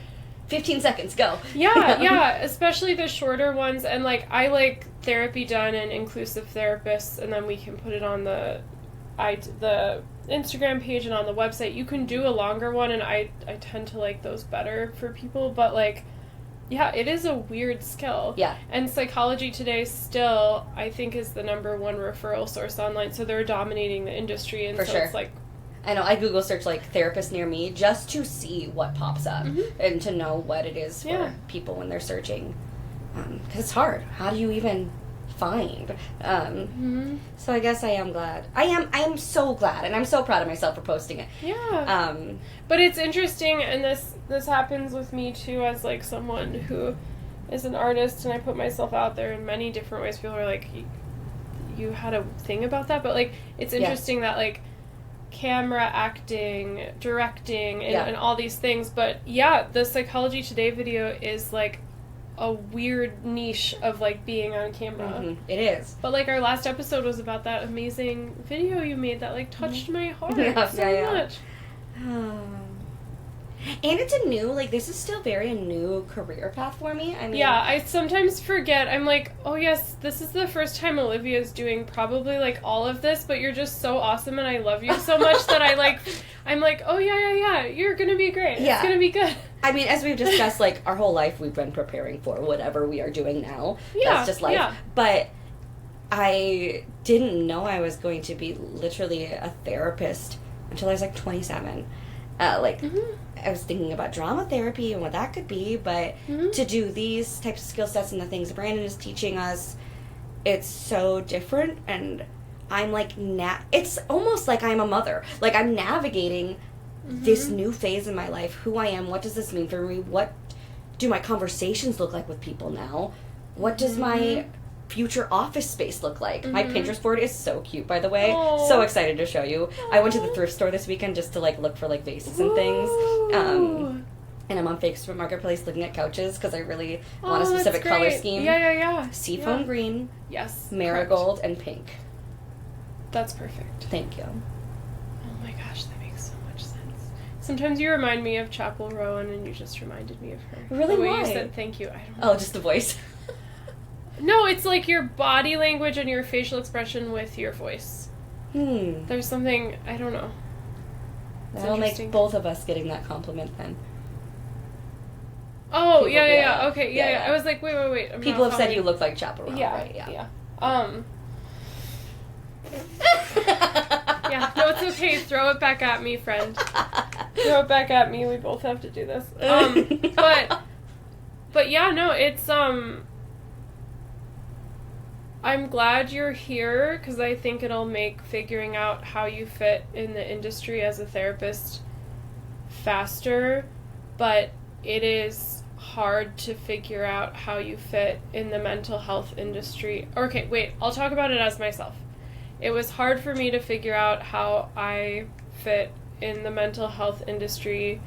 Speaker 1: 15 seconds, go.
Speaker 2: Yeah, especially the shorter ones. And, like, I like Therapy Done and Inclusive Therapists, and then we can put it on the Instagram page and on the website. You can do a longer one, and I tend to like those better for people, but, like, yeah, it is a weird skill.
Speaker 1: Yeah.
Speaker 2: And Psychology Today still, I think, is the #1 referral source online, so they're dominating the industry, and it's like...
Speaker 1: I know, I Google search, like, therapist near me just to see what pops up and to know what it is for people when they're searching. Because it's hard. How do you even find? So I guess I am glad. I am so glad, and I'm so proud of myself for posting it.
Speaker 2: Yeah. But it's interesting, and this happens with me, too, as, like, someone who is an artist, and I put myself out there in many different ways. People are like, you had a thing about that? But, like, it's interesting that, like, camera acting, directing, and all these things, but the Psychology Today video is, like, a weird niche of, like, being on camera.
Speaker 1: It is.
Speaker 2: But, like, our last episode was about that amazing video you made that, like, touched my heart much.
Speaker 1: And it's a new, like, this is still very a new career path for me. I mean...
Speaker 2: Yeah, I sometimes forget. I'm like, oh, yes, this is the first time Olivia's doing probably, like, all of this, but you're just so awesome and I love you so much that I'm like, oh, yeah, you're gonna be great. Yeah. It's gonna be good.
Speaker 1: I mean, as we've discussed, like, our whole life we've been preparing for whatever we are doing now.
Speaker 2: Yeah.
Speaker 1: That's just life. Yeah. But I didn't know I was going to be literally a therapist until I was, like, 27. I was thinking about drama therapy and what that could be, but to do these types of skill sets and the things Brandon is teaching us, it's so different, and I'm like, it's almost like I'm a mother. Like, I'm navigating this new phase in my life, who I am, what does this mean for me, what do my conversations look like with people now, what does my future office space look like. My Pinterest board is so cute, by the way. Aww. So excited to show you. I went to the thrift store this weekend just to, like, look for, like, vases and things. and I'm on Facebook Marketplace looking at couches because I really
Speaker 2: Oh,
Speaker 1: want a
Speaker 2: that's
Speaker 1: specific color
Speaker 2: great.
Speaker 1: scheme.
Speaker 2: Yeah.
Speaker 1: Seafoam
Speaker 2: Yeah.
Speaker 1: green,
Speaker 2: Yes.
Speaker 1: marigold, and pink.
Speaker 2: correct. That's perfect.
Speaker 1: Thank you.
Speaker 2: Oh my gosh, that makes so much sense. Sometimes you remind me of Chapel Rowan, and you just reminded me of her.
Speaker 1: Really?
Speaker 2: The way
Speaker 1: Why?
Speaker 2: you said thank you. I don't know.
Speaker 1: Oh, just the voice.
Speaker 2: No, it's like your body language and your facial expression with your voice. There's something, I don't know. It's
Speaker 1: That'll make
Speaker 2: interesting.
Speaker 1: both of us getting that compliment then.
Speaker 2: Oh,
Speaker 1: People-
Speaker 2: yeah.
Speaker 1: yeah.
Speaker 2: Okay,
Speaker 1: Yeah,
Speaker 2: yeah.
Speaker 1: yeah.
Speaker 2: I was like, wait. I'm
Speaker 1: People
Speaker 2: not
Speaker 1: have said you
Speaker 2: following.
Speaker 1: look like Chapel Roan,
Speaker 2: Yeah,
Speaker 1: right? Yeah.
Speaker 2: Yeah, no, it's okay. Throw it back at me, friend. Throw it back at me. We both have to do this. But yeah, no, it's I'm glad you're here because I think it'll make figuring out how you fit in the industry as a therapist faster, but it is hard to figure out how you fit in the mental health industry. Okay, wait, I'll talk about it as myself. It was hard for me to figure out how I fit in the mental health industry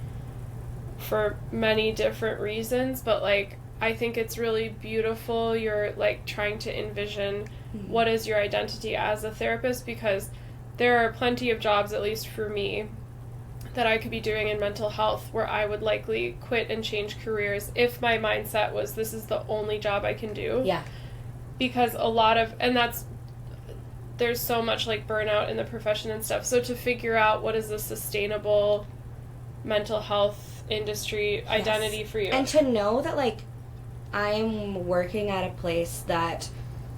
Speaker 2: for many different reasons, but like I think it's really beautiful you're like trying to envision what is your identity as a therapist, because there are plenty of jobs, at least for me, that I could be doing in mental health where I would likely quit and change careers if my mindset was this is the only job I can do.
Speaker 1: Yeah.
Speaker 2: Because there's so much like burnout in the profession and stuff. So to figure out what is a sustainable mental health industry identity for you.
Speaker 1: And to know that, like, I'm working at a place that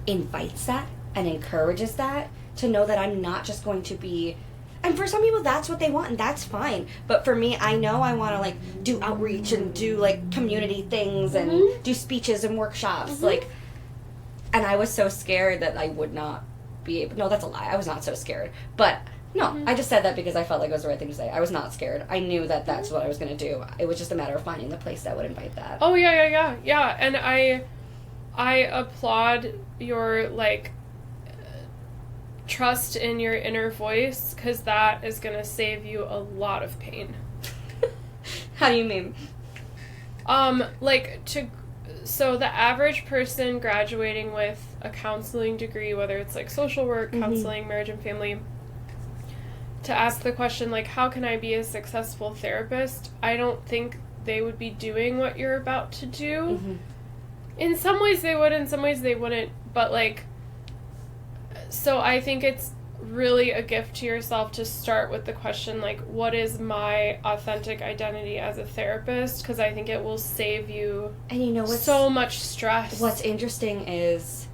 Speaker 1: invites that and encourages that, to know that I'm not just going to be, and for some people that's what they want and that's fine, but for me, I know I want to like do outreach and do like community things and do speeches and workshops, like, and I was so scared that I would not be able, no, that's a lie, I was not so scared, but no, I just said that because I felt like it was the right thing to say. I was not scared. I knew that that's what I was going to do. It was just a matter of finding the place that would invite that.
Speaker 2: Oh, yeah. And I applaud your, like, trust in your inner voice, because that is going to save you a lot of pain.
Speaker 1: How do you mean?
Speaker 2: So the average person graduating with a counseling degree, whether it's, like, social work, counseling, marriage and family, to ask the question, like, how can I be a successful therapist? I don't think they would be doing what you're about to do. In some ways they would, in some ways they wouldn't, but, like, so I think it's really a gift to yourself to start with the question, like, what is my authentic identity as a therapist? Because I think it will save you
Speaker 1: And you know what's
Speaker 2: so much stress.
Speaker 1: What's interesting is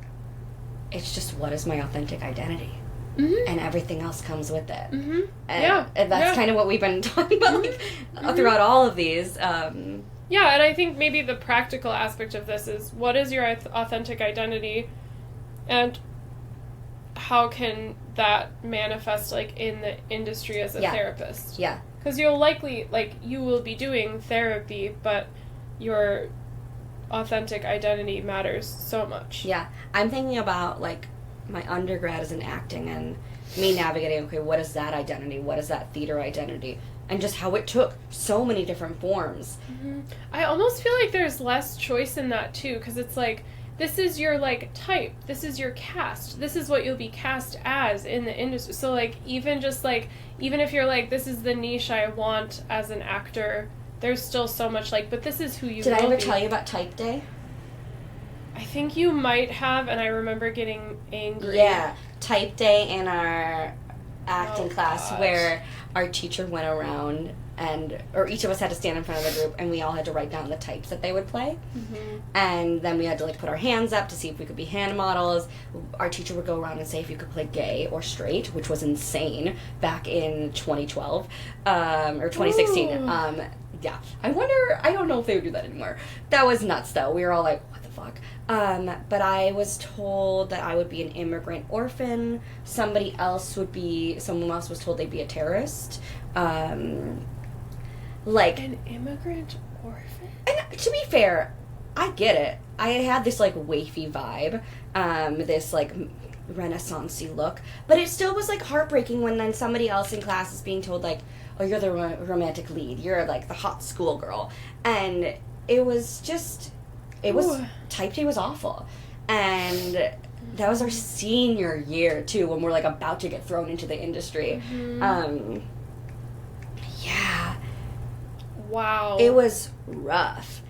Speaker 1: it's just what is my authentic identity? And everything else comes with it. And that's kind of what we've been talking about throughout all of these.
Speaker 2: Yeah, and I think maybe the practical aspect of this is what is your authentic identity, and how can that manifest, like, in the industry as a therapist?
Speaker 1: Yeah.
Speaker 2: Because you'll likely, like, you will be doing therapy, but your authentic identity matters so much.
Speaker 1: Yeah. I'm thinking about, like, my undergrad is in acting and me navigating, okay, what is that identity? What is that theater identity? And just how it took so many different forms.
Speaker 2: I almost feel like there's less choice in that, too, because it's like, this is your, like, type. This is your cast. This is what you'll be cast as in the industry. So, like, even if you're like, this is the niche I want as an actor, there's still so much, like, but this is who you
Speaker 1: Did I
Speaker 2: will
Speaker 1: ever
Speaker 2: be.
Speaker 1: tell you about Type Day?
Speaker 2: I think you might have, and I remember getting angry.
Speaker 1: Yeah. Type Day in our acting
Speaker 2: Oh,
Speaker 1: class,
Speaker 2: gosh.
Speaker 1: where our teacher went around or each of us had to stand in front of the group and we all had to write down the types that they would play. And then we had to, like, put our hands up to see if we could be hand models. Our teacher would go around and say if you could play gay or straight, which was insane back in 2012 or 2016.
Speaker 2: Ooh.
Speaker 1: Yeah, I don't know if they would do that anymore. That was nuts, though. We were all like, what the fuck? But I was told that I would be an immigrant orphan. Someone else was told they'd be a terrorist. Like,
Speaker 2: An immigrant orphan?
Speaker 1: and to be fair, I get it. I had this, like, wafy vibe, this, like, Renaissance-y look. But it still was, like, heartbreaking when then somebody else in class is being told, like, oh, you're the romantic lead. You're, like, the hot schoolgirl. And it was just... Type day was awful. And that was our senior year, too, when we're, like, about to get thrown into the industry. Yeah.
Speaker 2: Wow.
Speaker 1: It was rough.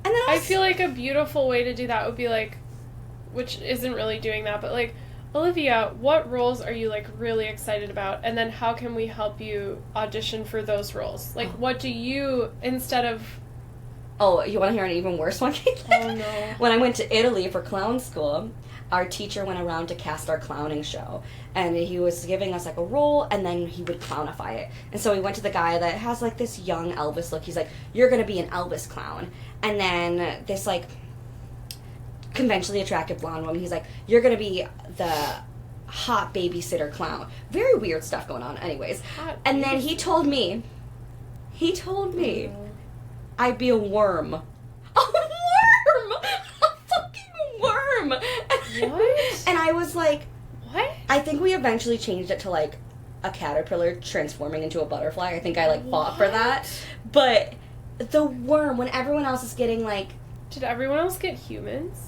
Speaker 1: And then
Speaker 2: I feel like a beautiful way to do that would be, like, which isn't really doing that, but, like, Olivia, what roles are you, like, really excited about? And then how can we help you audition for those roles? Like, what do you, instead of...
Speaker 1: Oh, you want to hear an even worse one?
Speaker 2: Oh, no.
Speaker 1: When I went to Italy for clown school, our teacher went around to cast our clowning show. And he was giving us, like, a role, and then he would clownify it. And so we went to the guy that has, like, this young Elvis look. He's like, you're going to be an Elvis clown. And then this, like... conventionally attractive blonde woman. He's like, you're gonna be the hot babysitter clown. Very weird stuff going on, anyways. And then he told me, I'd be a worm. A worm! A fucking worm!
Speaker 2: What?
Speaker 1: And I was like,
Speaker 2: what?
Speaker 1: I think we eventually changed it to, like, a caterpillar transforming into a butterfly. I think I, like, fought for that. But the worm, when everyone else is getting, like...
Speaker 2: Did everyone else get humans?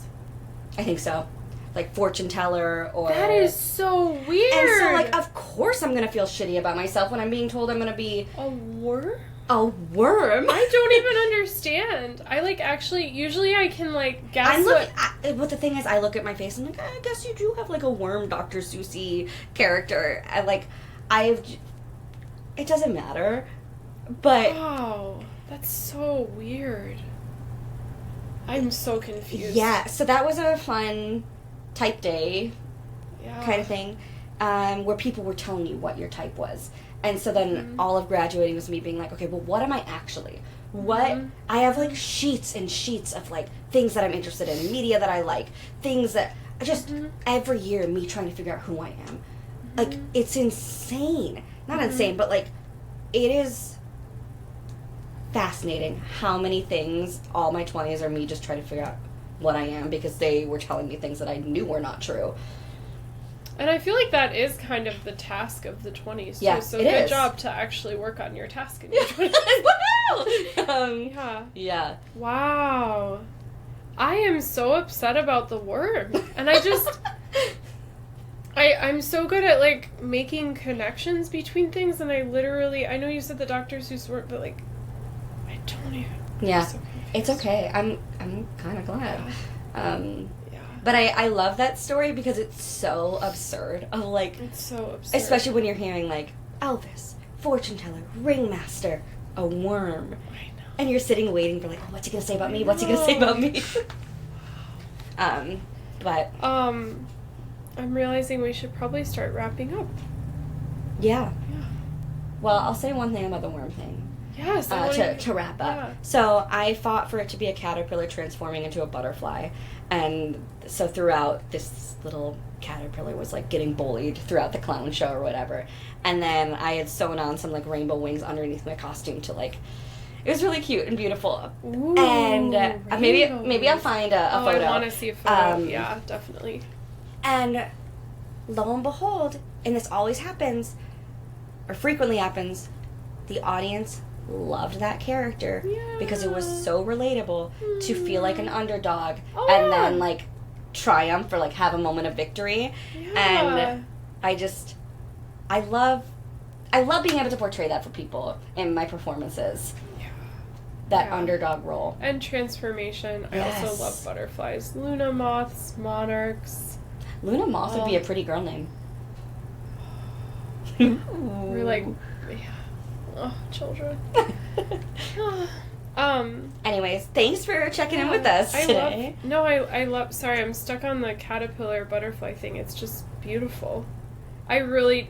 Speaker 1: I think so. Like, fortune teller or...
Speaker 2: That is so weird!
Speaker 1: And so, like, of course I'm gonna feel shitty about myself when I'm being told I'm gonna be...
Speaker 2: A worm?
Speaker 1: A worm?
Speaker 2: I don't even understand. I, like, actually... Usually I can, like, guess
Speaker 1: but the thing is, I look at my face and I'm like, I guess you do have, like, a worm Dr. Seuss-y character. And, like, it doesn't matter. But...
Speaker 2: Wow. That's so weird. I'm so confused.
Speaker 1: Yeah, so that was a fun type day kind of thing, where people were telling you what your type was. And so then all of graduating was me being like, okay, well, what am I actually? What? I have, like, sheets and sheets of, like, things that I'm interested in, media that I like, things that... Just every year, me trying to figure out who I am. Like, it's insane. Not insane, but, like, it is... fascinating how many things all my 20s are me just trying to figure out what I am because they were telling me things that I knew were not true.
Speaker 2: And I feel like that is kind of the task of the 20s, too.
Speaker 1: Yeah,
Speaker 2: So
Speaker 1: it
Speaker 2: good
Speaker 1: is.
Speaker 2: job to actually work on your task in your 20s. Yeah.
Speaker 1: Yeah.
Speaker 2: Wow. I am so upset about the worm. And I just... I'm so good at, like, making connections between things, and I know you said the Dr. Seuss worm, but, like, I don't even...
Speaker 1: Yeah.
Speaker 2: So
Speaker 1: it's okay. I'm kind of glad.
Speaker 2: Yeah.
Speaker 1: But I love that story because it's so absurd. Of, like...
Speaker 2: It's so absurd.
Speaker 1: Especially when you're hearing, like, Elvis, fortune teller, ringmaster, a worm.
Speaker 2: I know.
Speaker 1: And you're sitting waiting for, like, oh, what's he gonna say about me? What's he gonna say about me? But...
Speaker 2: I'm realizing we should probably start wrapping up.
Speaker 1: Yeah.
Speaker 2: Yeah.
Speaker 1: Well, I'll say one thing about the worm thing.
Speaker 2: Yes.
Speaker 1: To wrap up.
Speaker 2: Yeah.
Speaker 1: So I fought for it to be a caterpillar transforming into a butterfly. And so throughout, this little caterpillar was, like, getting bullied throughout the clown show or whatever. And then I had sewn on some, like, rainbow wings underneath my costume to, like... It was really cute and beautiful.
Speaker 2: Ooh,
Speaker 1: and maybe I'll find a photo.
Speaker 2: I want to see a photo. Yeah, definitely.
Speaker 1: And lo and behold, and this always happens, or frequently happens, the audience loved that character because it was so relatable to feel like an underdog and then, like, triumph or, like, have a moment of victory. And I love being able to portray that for people in my performances. That underdog role.
Speaker 2: And transformation.
Speaker 1: Yes.
Speaker 2: I also love butterflies. Luna moths, monarchs.
Speaker 1: Luna Moth would be a pretty girl name.
Speaker 2: We're like, children.
Speaker 1: Anyways, thanks for checking in with us today.
Speaker 2: I love, sorry, I'm stuck on the caterpillar butterfly thing. It's just beautiful. I really,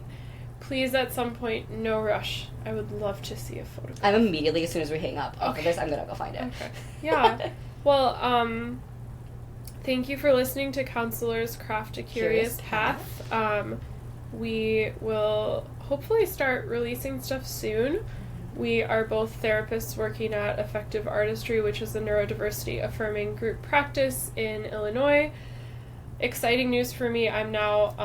Speaker 2: please at some point, no rush. I would love to see a photograph.
Speaker 1: I'm immediately, as soon as we hang up off of this, I'm going to go find it.
Speaker 2: Okay. Yeah. Well, thank you for listening to Counselors Craft a Curious Path. We will hopefully start releasing stuff soon. We are both therapists working at Effective Artistry, which is a neurodiversity affirming group practice in Illinois. exciting news for me. I'm now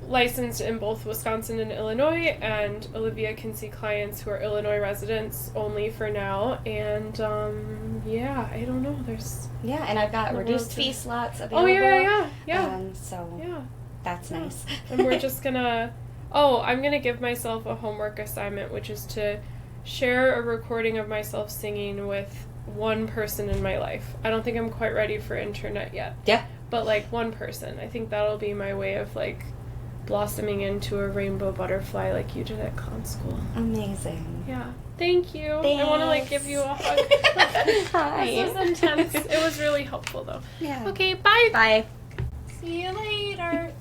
Speaker 2: licensed in both Wisconsin and Illinois, and Olivia can see clients who are Illinois residents only for now. And yeah, I don't know. There's
Speaker 1: And I've got
Speaker 2: The
Speaker 1: reduced
Speaker 2: world
Speaker 1: fee
Speaker 2: is-
Speaker 1: slots available.
Speaker 2: yeah.
Speaker 1: So
Speaker 2: Yeah.
Speaker 1: that's nice.
Speaker 2: And we're just gonna. Oh, I'm gonna give myself a homework assignment, which is to share a recording of myself singing with one person in my life. I don't think I'm quite ready for internet yet.
Speaker 1: Yeah.
Speaker 2: But like one person. I think that'll be my way of like blossoming into a rainbow butterfly like you did at clown school.
Speaker 1: Amazing.
Speaker 2: Yeah. Thank you. I want to like
Speaker 1: Thanks.
Speaker 2: give you a hug.
Speaker 1: Hi.
Speaker 2: This was intense. It was really helpful though.
Speaker 1: Yeah.
Speaker 2: Okay, bye.
Speaker 1: Bye.
Speaker 2: See you later.